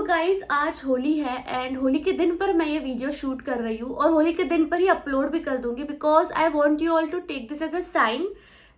Guys आज होली है and Holi के दिन पर मैं ये वीडियो शूट कर रही हूँ और होली के दिन पर ही अपलोड भी कर दूंगी because I want you all to take this as a sign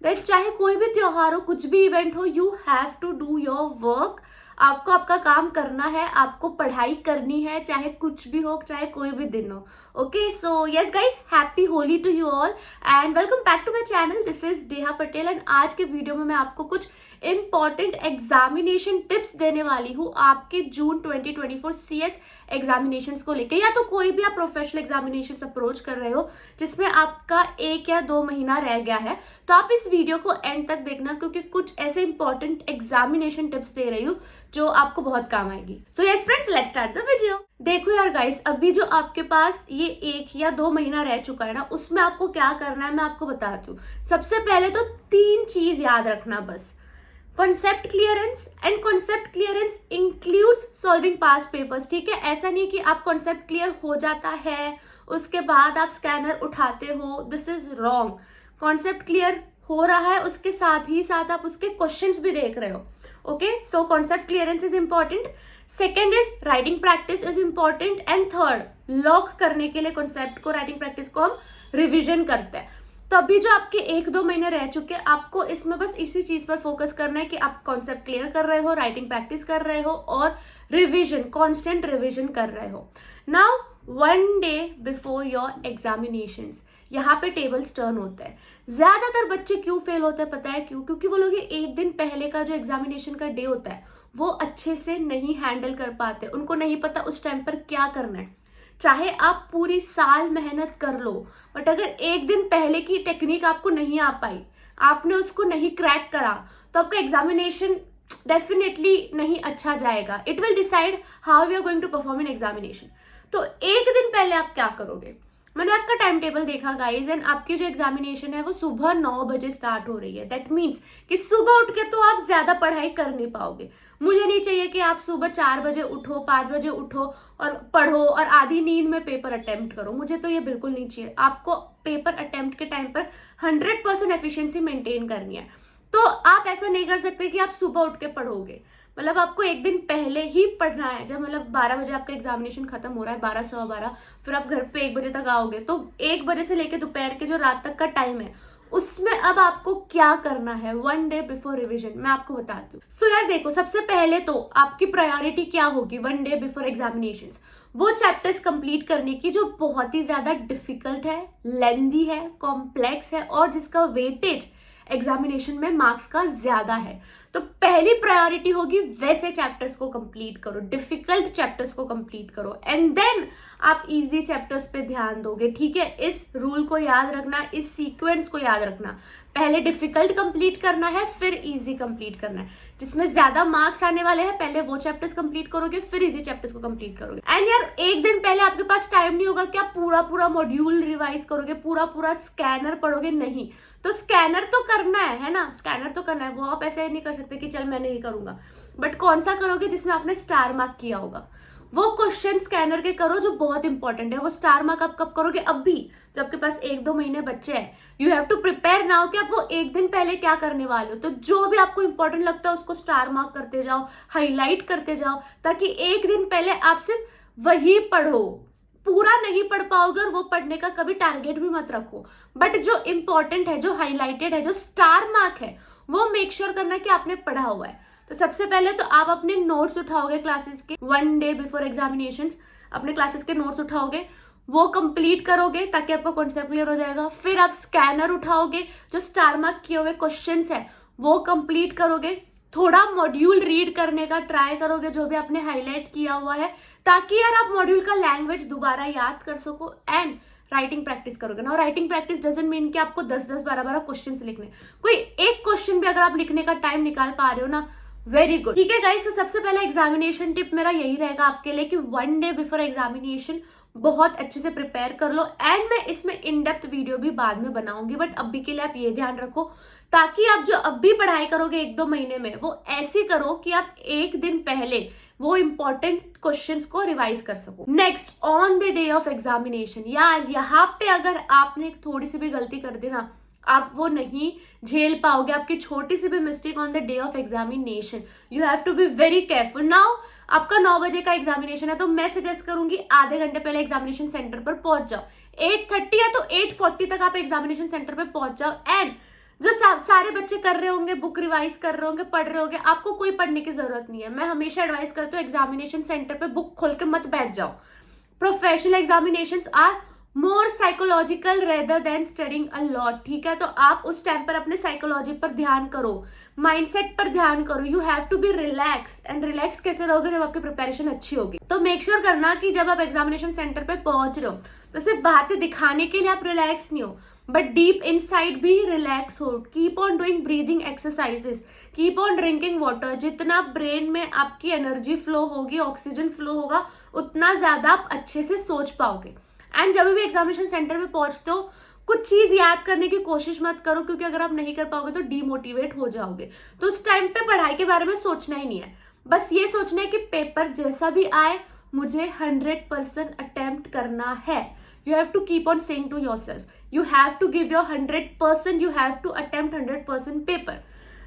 that चाहे कोई भी त्योहार हो, कुछ भी इवेंट हो, you have to do your work. आपको आपका काम करना है, आपको पढ़ाई करनी है, चाहे कुछ भी हो, चाहे कोई भी दिन हो। Okay, so yes guys, happy Holi to you all and welcome back to my channel. This is Neha Patel and आज के वीडियो में मैं आपको कुछ इंपॉर्टेंट एग्जामिनेशन टिप्स देने वाली हूँ आपके जून 2024 सीएस एग्जामिनेशंस को लेकर, या तो कोई भी आप प्रोफेशनल एग्जामिनेशंस अप्रोच कर रहे हो जिसमें आपका 1 या 2 महीना रह गया है, तो आप इस वीडियो को एंड तक देखना क्योंकि कुछ ऐसे इंपॉर्टेंट एग्जामिनेशन टिप्स दे रही हूँ जो आपको बहुत काम आएगी। So yes friends, let's start the video. देखो यार गाइस, अभी जो आपके पास ये 1 या 2 महीना रह चुका है ना, उसमें आपको क्या करना है मैं आपको बताती हूँ। सबसे पहले तो 3 चीज याद रखना बस। Concept clearance, and concept clearance includes solving past papers. ठीक है, ऐसा नहीं कि आप कॉन्सेप्ट क्लियर हो जाता है उसके बाद आप स्कैनर उठाते हो, this is wrong. Concept clear हो रहा है, उसके साथ ही साथ आप उसके क्वेश्चंस भी देख रहे हो। Okay, so concept clearance is important. Second is writing practice is important and third, lock करने के लिए कॉन्सेप्ट को, राइटिंग प्रैक्टिस को हम रिविजन करते हैं। तो अभी जो आपके 1-2 महीने रह चुके हैं, आपको इसमें बस इसी चीज पर फोकस करना है कि आप कॉन्सेप्ट क्लियर कर रहे हो, राइटिंग प्रैक्टिस कर रहे हो और रिविजन, कांस्टेंट रिविजन कर रहे हो। Now 1 day before your examinations, यहाँ पे टेबल्स टर्न होता है। ज्यादातर बच्चे क्यों फेल होते हैं पता है क्यों? क्योंकि वो लोग ये 1 दिन पहले का जो एग्जामिनेशन का डे होता है वो अच्छे से नहीं हैंडल कर पाते, उनको नहीं पता उस टाइम पर क्या करना है। चाहे आप पूरी साल मेहनत कर लो, बट अगर 1 दिन पहले की टेक्निक आपको नहीं आ पाई, आपने उसको नहीं क्रैक करा, तो आपका एग्जामिनेशन डेफिनेटली नहीं अच्छा जाएगा। It will decide how you are going to perform in examination. तो 1 दिन पहले आप क्या करोगे? मैंने आपका टाइम टेबल देखा गाइज एंड आपकी जो एग्जामिनेशन है वो सुबह 9 बजे स्टार्ट हो रही है। दैट मीन्स कि सुबह उठ के तो आप ज्यादा पढ़ाई कर नहीं पाओगे। मुझे नहीं चाहिए कि आप सुबह 4 बजे उठो, 5 बजे उठो और पढ़ो और आधी नींद में पेपर अटेम्प्ट करो। मुझे तो ये बिल्कुल नहीं चाहिए। आपको पेपर अटेम्प्ट के टाइम पर 100% एफिशिएंसी मेंटेन करनी है। तो आप ऐसा नहीं कर सकते कि आप सुबह उठ के पढ़ोगे। मतलब आपको 1 दिन पहले ही पढ़ना है। जब मतलब 12 बजे आपका एग्जामिनेशन खत्म हो रहा है, 12 सवा 12, फिर आप घर पे 1 बजे तक आओगे, तो 1 बजे से लेकर दोपहर के जो रात तक का टाइम है उसमें अब आपको क्या करना है 1 डे बिफोर रिविजन, मैं आपको बताती हूँ। सो यार देखो, सबसे पहले तो आपकी प्रायोरिटी क्या होगी 1 डे बिफोर एग्जामिनेशन? वो चैप्टर्स कंप्लीट करने की जो बहुत ही ज्यादा डिफिकल्ट है, लेंदी है, कॉम्प्लेक्स है और जिसका वेटेज एग्जामिनेशन में मार्क्स का ज्यादा है। तो पहली प्रायोरिटी होगी वैसे चैप्टर्स को कंप्लीट करो, डिफिकल्ट चैप्टर्स को कंप्लीट करो एंड देन आप इजी चैप्टर्स पे ध्यान दोगे। ठीक है, इस रूल को याद रखना, इस सीक्वेंस को याद रखना। पहले डिफिकल्ट कंप्लीट करना है, फिर इजी कंप्लीट करना है। जिसमें ज्यादा मार्क्स आने वाले हैं पहले वो चैप्टर्स कंप्लीट करोगे, फिर इजी चैप्टर्स को कंप्लीट करोगे। एंड यार 1 दिन पहले आपके पास टाइम नहीं होगा कि आप पूरा मॉड्यूल रिवाइज करोगे, पूरा स्कैनर पढ़ोगे, नहीं। तो स्कैनर तो करना है ना, स्कैनर तो करना है। वो आप ऐसे नहीं कर सकते कि चल मैं नहीं करूंगा, बट कौन सा करोगे? जिसमें आपने स्टार मार्क किया होगा वो क्वेश्चन स्कैनर के करो जो बहुत इंपॉर्टेंट है। वो स्टार मार्क आप कब करोगे? अभी जब आपके पास 1-2 महीने बच्चे हैं। You have to prepare now कि आप वो 1 दिन पहले क्या करने वाले हो। तो जो भी आपको इंपॉर्टेंट लगता है उसको स्टार मार्क करते जाओ, हाईलाइट करते जाओ, ताकि 1 दिन पहले आप सिर्फ वही पढ़ो। पूरा नहीं पढ़ पाओगे और वो पढ़ने का कभी टारगेट भी मत रखो, बट जो इंपॉर्टेंट है, जो हाईलाइटेड है, जो स्टार मार्क है, वो मेक श्योर करना कि आपने पढ़ा हुआ है। तो सबसे पहले तो आप अपने नोट्स उठाओगे क्लासेस के 1 डे बिफोर एग्जामिनेशंस। अपने क्लासेस के नोट्स उठाओगे, वो कंप्लीट करोगे ताकि आपका कॉन्सेप्ट क्लियर हो जाएगा। फिर आप स्कैनर उठाओगे, जो स्टार मार्क किए हुए क्वेश्चंस है वो कंप्लीट करोगे। थोड़ा मॉड्यूल रीड करने का ट्राई करोगे जो भी आपने हाईलाइट किया हुआ है, ताकि यार आप मॉड्यूल का लैंग्वेज दोबारा याद कर सको। एंड राइटिंग प्रैक्टिस करोगे ना। राइटिंग प्रैक्टिस डजंट मीन कि आपको 10-10, 12-12 क्वेश्चंस लिखने। कोई एक क्वेश्चन भी अगर आप लिखने का टाइम निकाल पा रहे हो ना, वेरी गुड। ठीक है गाइस, तो सबसे पहला एग्जामिनेशन टिप मेरा यही रहेगा आपके लिए कि 1 डे बिफोर एग्जामिनेशन बहुत अच्छे से प्रिपेयर कर लो। एंड मैं इसमें इन डेप्थ वीडियो भी बाद में बनाऊंगी, बट अभी के लिए आप ये ध्यान रखो ताकि आप जो अब भी पढ़ाई करोगे 1-2 महीने में, वो ऐसी करो कि आप 1 दिन पहले वो इंपॉर्टेंट क्वेश्चंस को रिवाइज कर सको। Next, on the day of examination, यार यहाँ पे अगर आपने थोड़ी सी भी गलती कर दी ना, आप वो नहीं झेल पाओगे, आपकी छोटी सी भी mistake on the day of examination. You have to be very careful. Now आपका 9 बजे का एग्जामिनेशन है, तो मैं सजेस्ट करूंगी आधे घंटे पहले एग्जामिनेशन सेंटर पर पहुंच जाओ। 8:30 है तो 8:40 तक आप एग्जामिनेशन सेंटर पर पहुंच जाओ। एंड जो सारे बच्चे कर रहे होंगे, बुक रिवाइज कर रहे होंगे, पढ़ रहे होंगे, आपको कोई पढ़ने की जरूरत नहीं है। मैं हमेशा एडवाइस करती हूँ एग्जामिनेशन सेंटर पे बुक खोल के मत बैठ जाओ। Professional examinations are more psychological rather than studying a lot, ठीक है। तो आप उस टाइम पर अपने साइकोलॉजी पर ध्यान करो, माइंडसेट पर ध्यान करो। You have to be relax, and relax कैसे रहोगे जब आपकी प्रिपरेशन अच्छी होगी। तो मेक श्योर करना कि जब आप एग्जामिनेशन सेंटर पे पहुंच रहे हो तो सिर्फ बाहर से दिखाने के लिए आप रिलैक्स नहीं हो, बट डीप इनसाइड भी रिलैक्स हो। Keep on doing breathing exercises, keep on drinking water. जितना ब्रेन में आपकी एनर्जी फ्लो होगी, ऑक्सीजन फ्लो होगा, उतना ज्यादा आप अच्छे से सोच पाओगे। एंड जब भी एग्जामिनेशन सेंटर में पहुंचते हो कुछ चीज याद करने की कोशिश मत करो, क्योंकि अगर आप नहीं कर पाओगे तो डीमोटिवेट हो जाओगे। तो उस टाइम पे पढ़ाई के बारे में सोचना ही नहीं है, बस ये सोचना है कि पेपर जैसा भी आए मुझे 100% अटेम्प्ट करना है। You have to keep on saying to yourself, you have to give your 100%, you have to attempt 100% paper.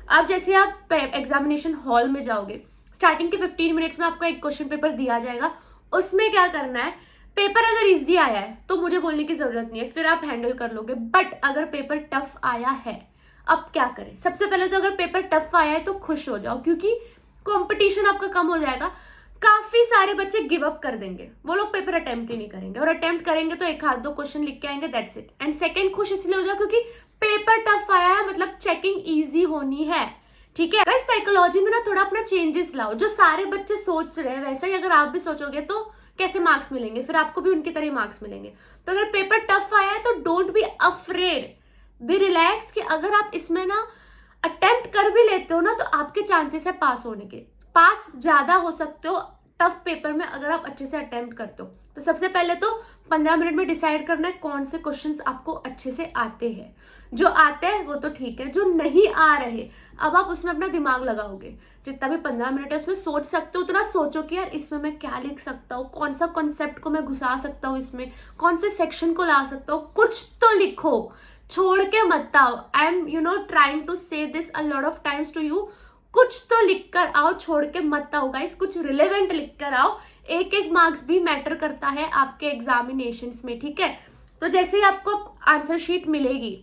अब जैसे आप एग्जामिनेशन हॉल में जाओगे, स्टार्टिंग के 15 मिनट्स में आपको एक क्वेश्चन पेपर दिया जाएगा। उसमें क्या करना है, पेपर अगर इजी आया है तो मुझे बोलने की जरूरत नहीं है, फिर आप हैंडल कर लोगे। बट अगर पेपर टफ आया है, अब क्या करें? सबसे पहले तो अगर पेपर टफ आया है तो खुश हो जाओ, क्योंकि कंपटीशन आपका कम हो जाएगा। काफी सारे बच्चे गिव अप कर देंगे, वो लोग पेपर अटेम्प्ट ही नहीं करेंगे, और अटेम्प्ट करेंगे तो एक हाथ दो क्वेश्चन लिख के आएंगे, दैट्स इट। एंड सेकंड, खुश इसलिए हो जाओ क्योंकि पेपर टफ आया है, मतलब चेकिंग इजी होनी है, ठीक है। गाइस साइकोलॉजी में ना थोड़ा अपना चेंजेस लाओ। जो सारे बच्चे सोच रहे हैं वैसा ही अगर आप भी सोचोगे तो कैसे मार्क्स मिलेंगे? फिर आपको भी उनकी तरह मार्क्स मिलेंगे। तो अगर पेपर टफ आया है तो don't be afraid, be relax, कि अगर आप इसमें ना अटेम्प्ट कर भी लेते हो ना तो आपके चांसेस है पास होने के, पास ज्यादा हो सकते हो टफ पेपर में अगर आप अच्छे से अटेम्प्ट करते हो। तो सबसे पहले तो 15 मिनट में डिसाइड करना है कौन से क्वेश्चंस आपको अच्छे से आते हैं। जो आते हैं वो तो ठीक है, जो नहीं आ रहे अब आप उसमें अपना दिमाग लगाओगे। जितना भी 15 मिनट है उसमें सोच सकते हो, उतना सोचो कि यार इसमें मैं क्या लिख सकता हूँ, कौन सा कॉन्सेप्ट को मैं घुसा सकता हूँ इसमें, कौन से सेक्शन को ला सकता हूँ। कुछ तो लिखो, छोड़ के मत आओ। I am trying to say this a lot of times to you. कुछ तो लिख कर आओ, छोड़ के मत आओ गाइस, कुछ रिलेवेंट लिख कर आओ। एक एक मार्क्स भी मैटर करता है आपके एग्जामिनेशंस में, ठीक है। तो जैसे ही आपको आंसर शीट मिलेगी,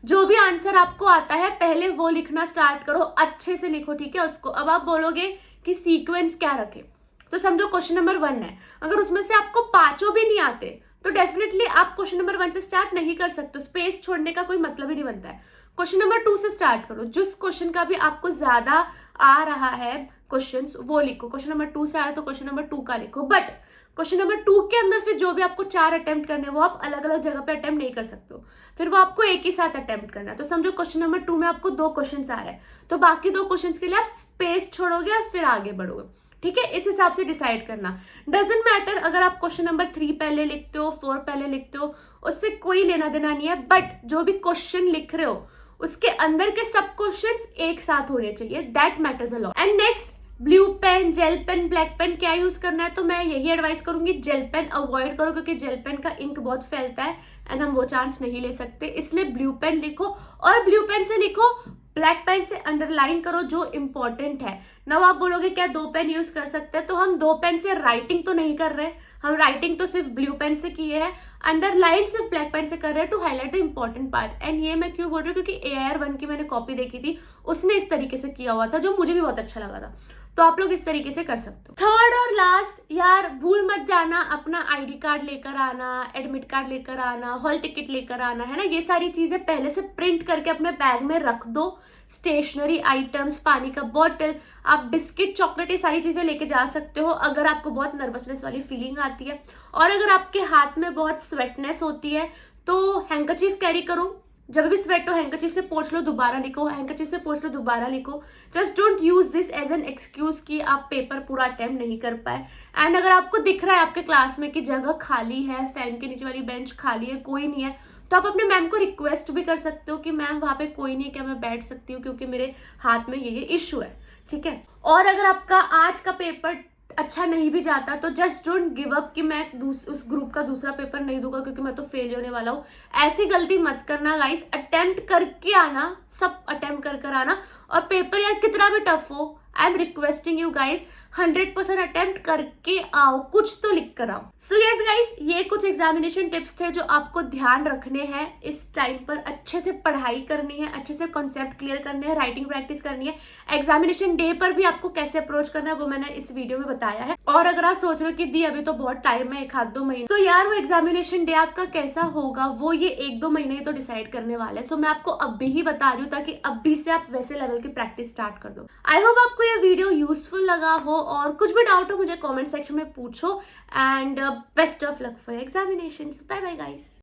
जो भी आंसर आपको आता है पहले वो लिखना स्टार्ट करो, अच्छे से लिखो, ठीक है उसको। अब आप बोलोगे कि सीक्वेंस क्या रखे, तो समझो क्वेश्चन नंबर 1 है, अगर उसमें से आपको 5 भी नहीं आते तो डेफिनेटली आप क्वेश्चन नंबर 1 से स्टार्ट नहीं कर सकते, स्पेस छोड़ने का कोई मतलब ही नहीं बनता है। क्वेश्चन नंबर 2 से स्टार्ट करो, जिस क्वेश्चन का भी आपको ज्यादा आ रहा है क्वेश्चंस वो लिखो। क्वेश्चन नंबर 2 से आया तो क्वेश्चन नंबर 2 का लिखो। बट क्वेश्चन नंबर 2 के अंदर फिर जो भी आपको 4 अटेम्प्ट करने वो आप अलग अलग जगह पे अटेम्प्ट नहीं कर सकते हो, फिर वो आपको एक ही साथ अटेम्प्ट करना है। तो समझो क्वेश्चन नंबर 2 में आपको 2 क्वेश्चन आ रहे हैं, तो बाकी 2 क्वेश्चन के लिए आप स्पेस छोड़ोगे और फिर आगे बढ़ोगे, ठीक है। इस हिसाब से डिसाइड करना। डजेंट मैटर अगर आप क्वेश्चन नंबर 3 पहले लिखते हो, 4 पहले लिखते हो, उससे कोई लेना देना नहीं है। बट जो भी क्वेश्चन लिख रहे हो उसके अंदर के सब क्वेश्चंस एक साथ होने चाहिए, that matters a lot. And next, blue pen, gel pen, black pen क्या यूज करना है? तो मैं यही एडवाइस करूंगी, जेल पेन अवॉइड करो, क्योंकि जेल पेन का इंक बहुत फैलता है एंड हम वो चांस नहीं ले सकते, इसलिए ब्लू पेन लिखो। और ब्लू पेन से लिखो, ब्लैक पेन से अंडरलाइन करो जो इंपॉर्टेंट है ना। आप बोलोगे क्या 2 पेन यूज कर सकते हैं? तो हम 2 पेन से राइटिंग तो नहीं कर रहे, हम राइटिंग तो सिर्फ ब्लू पेन से किए हैं, अंडरलाइन सिर्फ ब्लैक पेन से कर रहे हैं to highlight the important part. And ये मैं क्यों बोल रही हूँ, क्योंकि AIR 1 की मैंने कॉपी देखी थी, उसने इस तरीके से किया हुआ था जो मुझे भी बहुत अच्छा लगा था। तो आप लोग इस तरीके से कर सकते हो। थर्ड और लास्ट, यार भूल मत जाना अपना ID कार्ड लेकर आना, एडमिट कार्ड लेकर आना, हॉल टिकट लेकर आना, है ना। ये सारी चीजें पहले से प्रिंट करके अपने बैग में रख दो। स्टेशनरी आइटम्स, पानी का बॉटल, आप बिस्किट, चॉकलेट, ये सारी चीजें लेके जा सकते हो अगर आपको बहुत नर्वसनेस वाली फीलिंग आती है। और अगर आपके हाथ में बहुत स्वेटनेस होती है तो हैंकरचीफ कैरी करो, जब भी स्वेट हो हैंकरचीफ से पोंछ लो, दोबारा लिखो, हैंकरचीफ से पोंछ लो, दोबारा लिखो। Just don't use this as an excuse कि आप पेपर पूरा अटेम्प्ट नहीं कर पाए। एंड अगर आपको दिख रहा है आपके क्लास में कि जगह खाली है, फैन के नीचे वाली बेंच खाली है, कोई नहीं है, तो आप अपने मैम को रिक्वेस्ट भी कर सकते हो कि मैम वहाँ पे कोई नहीं है, क्या मैं बैठ सकती हूँ, क्योंकि मेरे हाथ में ये इश्यू है, ठीक है। और अगर आपका आज का पेपर अच्छा नहीं भी जाता तो जस्ट डोंट गिव अप कि मैं उस ग्रुप का दूसरा पेपर नहीं दूंगा क्योंकि मैं तो फेल होने वाला हूँ। ऐसी गलती मत करना गाइस, अटेम्प्ट करके आना, सब अटेम्प्ट कर आना। और पेपर यार कितना भी टफ हो, I am requesting you guys 100% attempt करके आओ, कुछ तो लिख कर आओ। सो यस गाइस, ये कुछ एग्जामिनेशन टिप्स थे जो आपको ध्यान रखने हैं इस टाइम पर। अच्छे से पढ़ाई करनी है, अच्छे से कॉन्सेप्ट क्लियर करने हैं, राइटिंग प्रैक्टिस करनी है। एग्जामिनेशन डे पर भी आपको कैसे अप्रोच करना है वो मैंने इस वीडियो में बताया है। और अगर आप सोच रहे हो कि दी अभी तो बहुत टाइम है, 1-2 महीने, तो यार वो एग्जामिनेशन डे आपका कैसा होगा वो ये 1-2 महीने ही तो डिसाइड करने वाले हैं। सो मैं आपको अभी ही बता रही हूँ ताकि अभी से आप वैसे लेवल की प्रैक्टिस स्टार्ट कर दो। आई होप आपको ये वीडियो यूजफुल लगा हो, और कुछ भी डाउट हो मुझे कमेंट सेक्शन में पूछो। And best of luck for examinations. Bye bye guys.